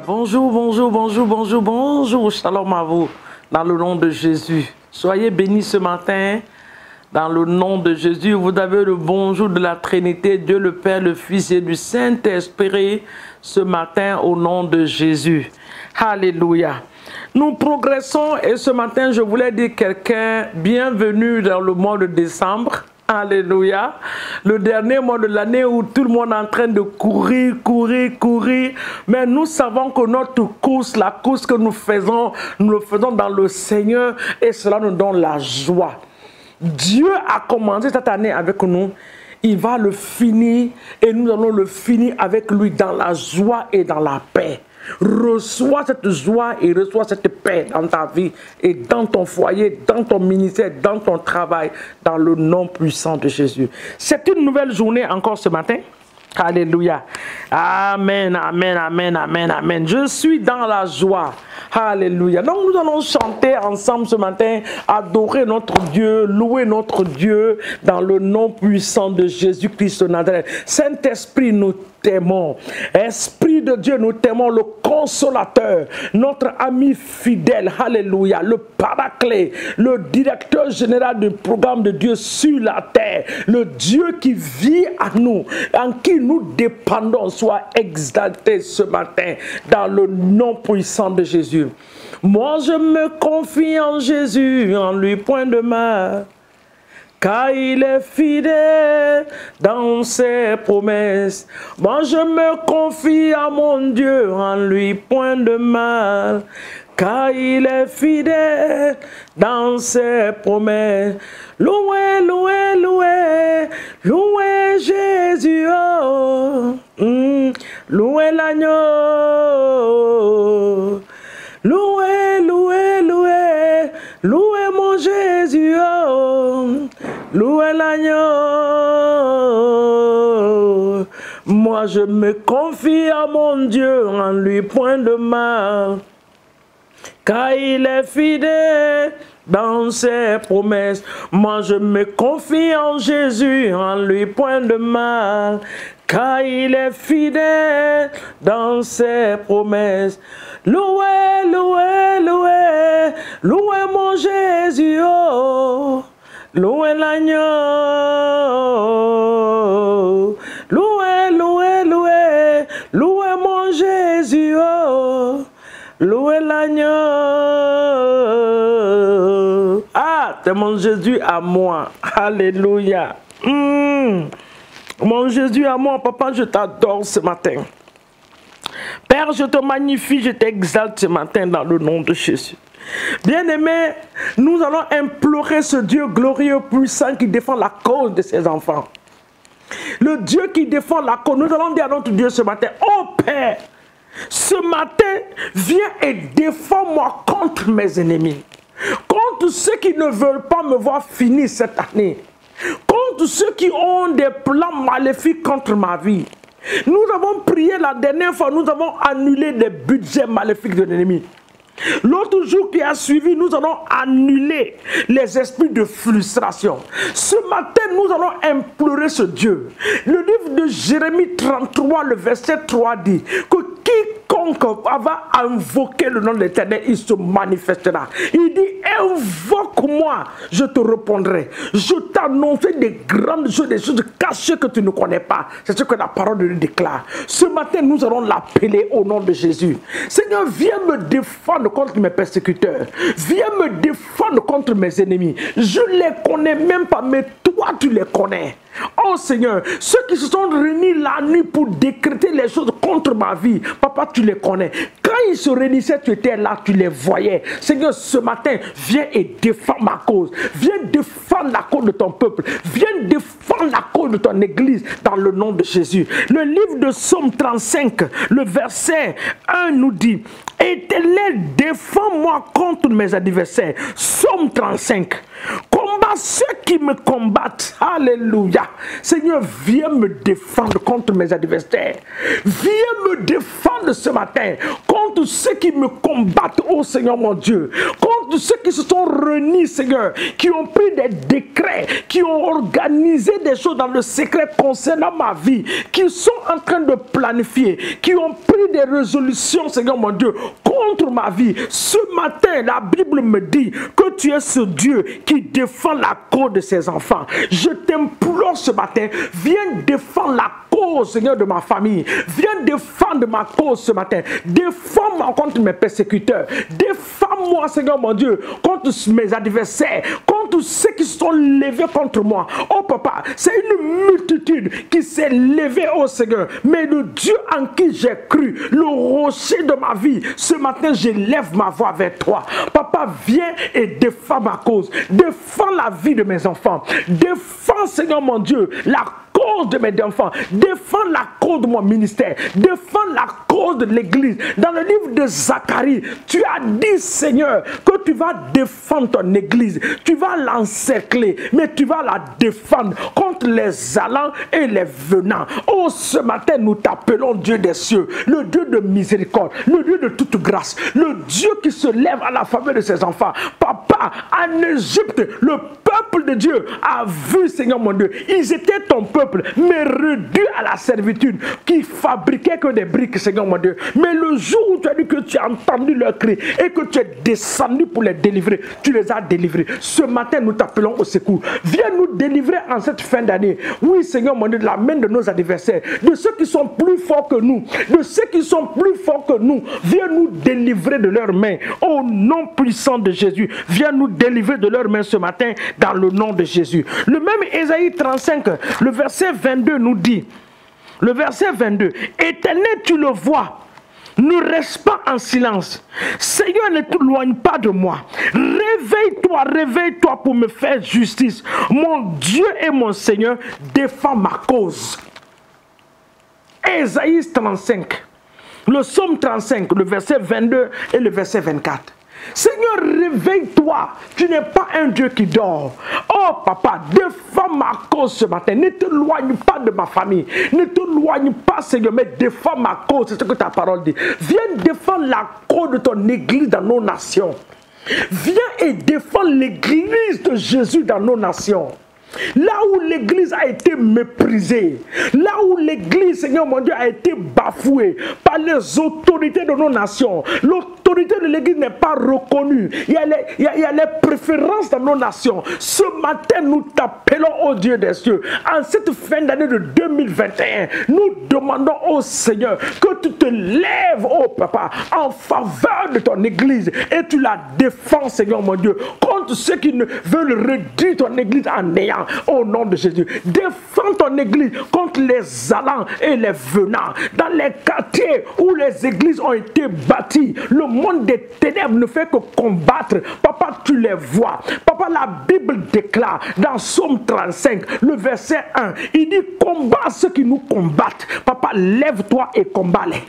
Bonjour, bonjour, bonjour, bonjour, bonjour. Shalom à vous, dans le nom de Jésus. Soyez bénis ce matin, dans le nom de Jésus. Vous avez le bonjour de la Trinité, Dieu le Père, le Fils et du Saint-Esprit, ce matin, au nom de Jésus. Alléluia. Nous progressons et ce matin, je voulais dire quelqu'un, bienvenue dans le mois de décembre. Alléluia. Le dernier mois de l'année où tout le monde est en train de courir. Mais nous savons que notre course, la course que nous le faisons dans le Seigneur et cela nous donne la joie. Dieu a commencé cette année avec nous. Il va le finir et nous allons le finir avec lui dans la joie et dans la paix. Reçois cette joie et reçois cette paix dans ta vie et dans ton foyer, dans ton ministère, dans ton travail, dans le nom puissant de Jésus. C'est une nouvelle journée encore ce matin. Alléluia. Amen, amen, amen, amen, amen. Je suis dans la joie. Alléluia. Donc nous allons chanter ensemble ce matin, adorer notre Dieu, louer notre Dieu dans le nom puissant de Jésus-Christ de Nazareth. Saint-Esprit, nous t'aimons. Esprit de Dieu, nous t'aimons, le consolateur, notre ami fidèle, alléluia, le paraclet, le directeur général du programme de Dieu sur la terre, le Dieu qui vit à nous, en qui nous dépendons, soit exalté ce matin dans le nom puissant de Jésus. Moi je me confie en Jésus, en lui point de mal, car il est fidèle dans ses promesses. Moi je me confie à mon Dieu, en lui point de mal, car il est fidèle dans ses promesses. Louez, louez, louez, louez Jésus, oh. Louez l'agneau. Louez, louez, louez, louez mon Jésus, oh. Louez l'agneau. Moi je me confie à mon Dieu, en lui point de mal, car il est fidèle dans ses promesses. Moi je me confie en Jésus, en lui point de mal, car il est fidèle dans ses promesses. Louez, louez, louez, louez mon Jésus, oh. Louez l'agneau. Louez, louez, louez, louez mon Jésus, oh. Louez l'agneau. Ah, c'est mon Jésus à moi. Alléluia. Mon Jésus à moi, papa, je t'adore ce matin. Père, je te magnifie, je t'exalte ce matin dans le nom de Jésus. Bien-aimés, nous allons implorer ce Dieu glorieux, puissant, qui défend la cause de ses enfants. Le Dieu qui défend la cause. Nous allons dire à notre Dieu ce matin, oh Père, ce matin, viens et défends-moi contre mes ennemis, contre ceux qui ne veulent pas me voir finir cette année, contre ceux qui ont des plans maléfiques contre ma vie. Nous avons prié la dernière fois, nous avons annulé des budgets maléfiques de l'ennemi. L'autre jour qui a suivi, nous allons annuler les esprits de frustration. Ce matin, nous allons implorer ce Dieu. Le livre de Jérémie 33, le verset 3 dit que quiconque va invoquer le nom de l'Éternel, il se manifestera. Il dit, invoque-moi, je te répondrai. Je t'annoncerai des grandes choses, des choses cachées que tu ne connais pas. C'est ce que la parole de Dieu déclare. Ce matin, nous allons l'appeler au nom de Jésus. Seigneur, viens me défendre contre mes persécuteurs. Viens me défendre contre mes ennemis. Je ne les connais même pas, mais toi, tu les connais. Oh Seigneur, ceux qui se sont réunis la nuit pour décréter les choses contre ma vie, papa, tu les connais. Quand ils se réunissaient, tu étais là, tu les voyais. Seigneur, ce matin, viens et défends ma cause. Viens défendre la cause de ton peuple. Viens défendre la cause de ton église dans le nom de Jésus. Le livre de Psaume 35, le verset 1 nous dit, Éternel, défends-moi contre mes adversaires. Psaume 35. Combat ceux qui me combattent. Alléluia. Seigneur, viens me défendre contre mes adversaires. Viens me défendre ce matin contre ceux qui me combattent, oh Seigneur mon Dieu. Contre ceux qui se sont réunis, Seigneur, qui ont pris des décrets, qui ont organisé des choses dans le secret concernant ma vie, qui sont en train de planifier, qui ont pris des résolutions, Seigneur mon Dieu, contre ma vie. Ce matin, la Bible me dit que tu es ce Dieu qui défend la cause de ses enfants. Je t'implore ce matin, viens défendre la cause, Seigneur, de ma famille. Viens défendre ma cause ce matin. Défends-moi contre mes persécuteurs. Défends-moi, Seigneur mon Dieu, contre mes adversaires, contre ceux qui se sont levés contre moi. Oh papa, c'est une multitude qui s'est levée, oh Seigneur. Mais le Dieu en qui j'ai cru, le rocher de ma vie, ce matin, je lève ma voix vers toi. Papa, viens et défends ma cause. Défends la vie de mes enfants. Défends, Seigneur mon Dieu, la cause de mes enfants. Défends la cause de mon ministère. Défends la cause de l'église. Dans le livre de Zacharie, tu as dit, Seigneur, que tu vas défendre ton église. Tu vas l'encercler, mais tu vas la défendre contre les allants et les venants. Oh, ce matin, nous t'appelons Dieu des cieux, le Dieu de miséricorde, le Dieu de toute grâce, le Dieu qui se lève à la faveur de ses enfants. Papa, en Égypte, le peuple de Dieu a vu, Seigneur mon Dieu, ils étaient ton peuple, mais réduits à la servitude, qui fabriquaient que des briques, Seigneur mon Dieu. Mais le jour où tu as dit que tu as entendu leur cri et que tu es descendu pour les délivrer, tu les as délivrés. Ce matin, nous t'appelons au secours. Viens nous délivrer en cette fin d'année. Oui, Seigneur mon Dieu, de la main de nos adversaires, de ceux qui sont plus forts que nous, de ceux qui sont plus forts que nous. Viens nous délivrer de leurs mains. Au nom puissant de Jésus, viens nous délivrer de leurs mains ce matin dans le nom de Jésus. Le même Ésaïe 35, le verset 22 nous dit, le verset 22, Éternel, tu le vois, ne reste pas en silence. Seigneur, ne t'éloigne pas de moi. Réveille-toi, réveille-toi pour me faire justice. Mon Dieu et mon Seigneur, défends ma cause. Ésaïe 35, le psaume 35, le verset 22 et le verset 24. Seigneur, réveille-toi. Tu n'es pas un Dieu qui dort. Oh papa, défends ma cause ce matin. Ne t'éloigne pas de ma famille. Ne t'éloigne pas, Seigneur, mais défends ma cause. C'est ce que ta parole dit. Viens défendre la cause de ton église dans nos nations. Viens et défends l'église de Jésus dans nos nations. Là où l'église a été méprisée, là où l'église, Seigneur mon Dieu, a été bafouée par les autorités de nos nations, l'autorité de l'église n'est pas reconnue. Il y a les préférences dans nos nations. Ce matin, nous t'appelons au Dieu des cieux. En cette fin d'année de 2021, nous demandons au Seigneur que tu te lèves, oh papa, en faveur de ton église et tu la défends, Seigneur mon Dieu, contre ceux qui ne veulent réduire ton église en néant. Au nom de Jésus, défends ton église contre les allants et les venants. Dans les quartiers où les églises ont été bâties, le monde des ténèbres ne fait que combattre. Papa, tu les vois. Papa, la Bible déclare dans Psaume 35, le verset 1, il dit combat ceux qui nous combattent. Papa, lève-toi et combat-les.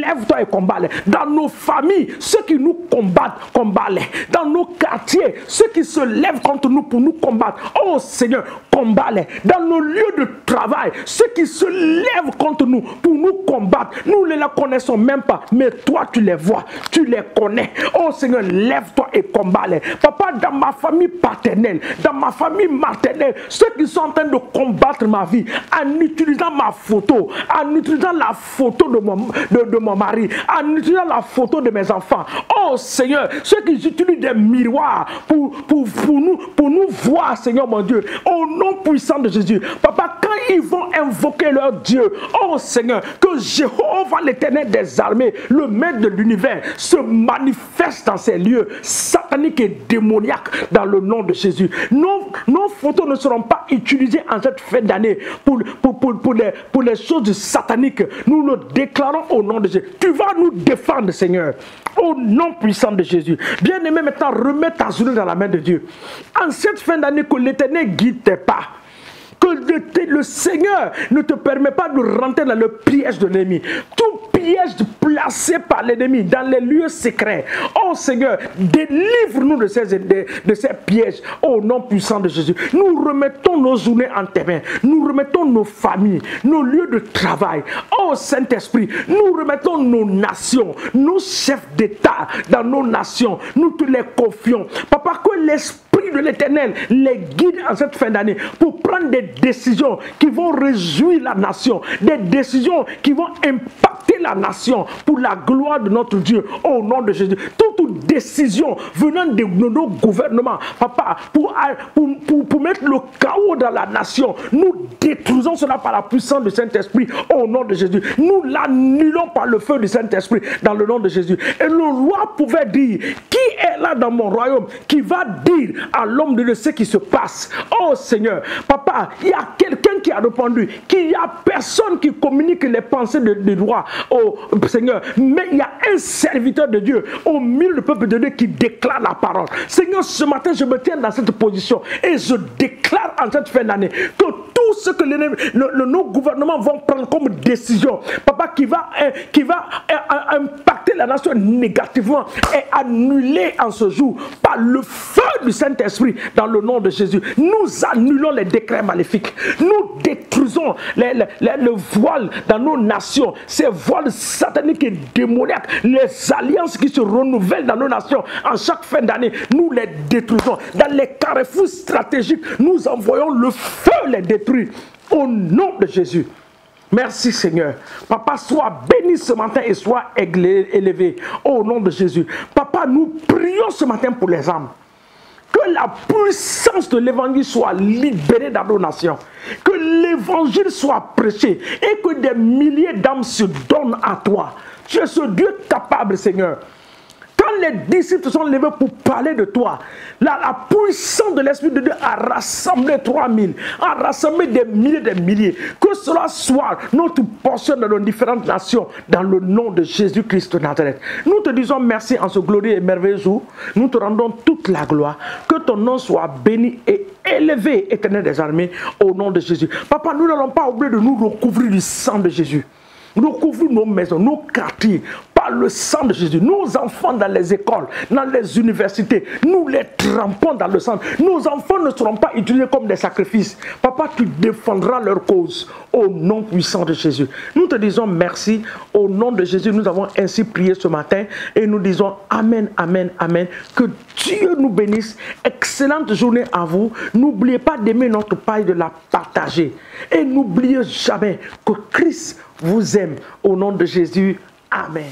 Lève-toi et combat-les. Dans nos familles, ceux qui nous combattent, combat-les. Dans nos quartiers, ceux qui se lèvent contre nous pour nous combattre. Oh Seigneur, combat-les. Dans nos lieux de travail, ceux qui se lèvent contre nous pour nous combattre, nous ne les connaissons même pas, mais toi tu les vois, tu les connais. Oh Seigneur, lève-toi et combat-les. Papa, dans ma famille paternelle, dans ma famille maternelle, ceux qui sont en train de combattre ma vie, en utilisant ma photo, en utilisant la photo de mon mari, en utilisant la photo de mes enfants. Oh Seigneur, ceux qui utilisent des miroirs pour nous voir, Seigneur mon Dieu, au nom puissant de Jésus. Papa, quand ils vont invoquer leur Dieu, oh Seigneur, que Jéhovah l'éternel des armées, le maître de l'univers, se manifeste dans ces lieux sataniques et démoniaques dans le nom de Jésus. Nos photos ne seront pas utilisées en cette fin d'année pour les choses sataniques. Nous le déclarons au nom de Jésus. Tu vas nous défendre, Seigneur, au nom puissant de Jésus. Bien-aimé, maintenant, remets ta journée dans la main de Dieu. En cette fin d'année, que l'Éternel guide tes pas. Que le Seigneur ne te permet pas de rentrer dans le piège de l'ennemi. Tout pièges placés par l'ennemi dans les lieux secrets. Oh Seigneur, délivre-nous de ces pièges au nom puissant de Jésus. Nous remettons nos journées en tes mains. Nous remettons nos familles, nos lieux de travail. Oh Saint-Esprit, nous remettons nos nations, nos chefs d'État dans nos nations. Nous te les confions. Papa, que l'Esprit de l'Éternel les guide en cette fin d'année pour prendre des décisions qui vont réjouir la nation, des décisions qui vont impacter la nation pour la gloire de notre Dieu au nom de Jésus. Toute décision venant de nos gouvernements, papa, pour mettre le chaos dans la nation, nous détruisons cela par la puissance du Saint-Esprit au nom de Jésus. Nous l'annulons par le feu du Saint-Esprit dans le nom de Jésus. Et le roi pouvait dire, qui est là dans mon royaume qui va dire à l'homme de Dieu ce qui se passe? Oh Seigneur, papa, il y a quelqu'un qui a répondu qu'il n'y a personne qui communique les pensées du roi. Oh Seigneur, mais il y a un serviteur de Dieu au milieu du peuple de Dieu qui déclare la parole. Seigneur, ce matin, je me tiens dans cette position et je déclare en cette fin d'année que tout ce que nos gouvernements vont prendre comme décision, papa, qui va impacter la nation négativement, est annulé en ce jour par le feu du Saint-Esprit dans le nom de Jésus. Nous annulons les décrets maléfiques. Nous détruisons le voile dans nos nations, ces voiles sataniques et démoniaques, les alliances qui se renouvellent dans nos nations en chaque fin d'année. Nous les détruisons. Dans les carrefours stratégiques, nous envoyons le feu les détruire au nom de Jésus. Merci Seigneur. Papa, sois béni ce matin et sois élevé au nom de Jésus. Papa, nous prions ce matin pour les âmes. Que la puissance de l'évangile soit libérée dans nos nations. Que l'évangile soit prêché et que des milliers d'âmes se donnent à toi. Tu es ce Dieu capable, Seigneur. Quand les disciples se sont levés pour parler de toi, la puissance de l'Esprit de Dieu a rassemblé 3000, a rassemblé des milliers. Que cela soit notre portion dans nos différentes nations, dans le nom de Jésus-Christ de Nazareth. Nous te disons merci en ce glorieux et merveilleux jour. Nous te rendons toute la gloire. Que ton nom soit béni et élevé, Éternel des armées, au nom de Jésus. Papa, nous n'allons pas oublier de nous recouvrir du sang de Jésus. Recouvrir nos maisons, nos quartiers, par le sang de Jésus. Nos enfants dans les écoles, dans les universités, nous les trempons dans le sang. Nos enfants ne seront pas utilisés comme des sacrifices. Papa, tu défendras leur cause au nom puissant de Jésus. Nous te disons merci. Au nom de Jésus, nous avons ainsi prié ce matin et nous disons Amen, Amen, Amen. Que Dieu nous bénisse. Excellente journée à vous. N'oubliez pas d'aimer notre paille, de la partager. Et n'oubliez jamais que Christ vous aime. Au nom de Jésus, Amen.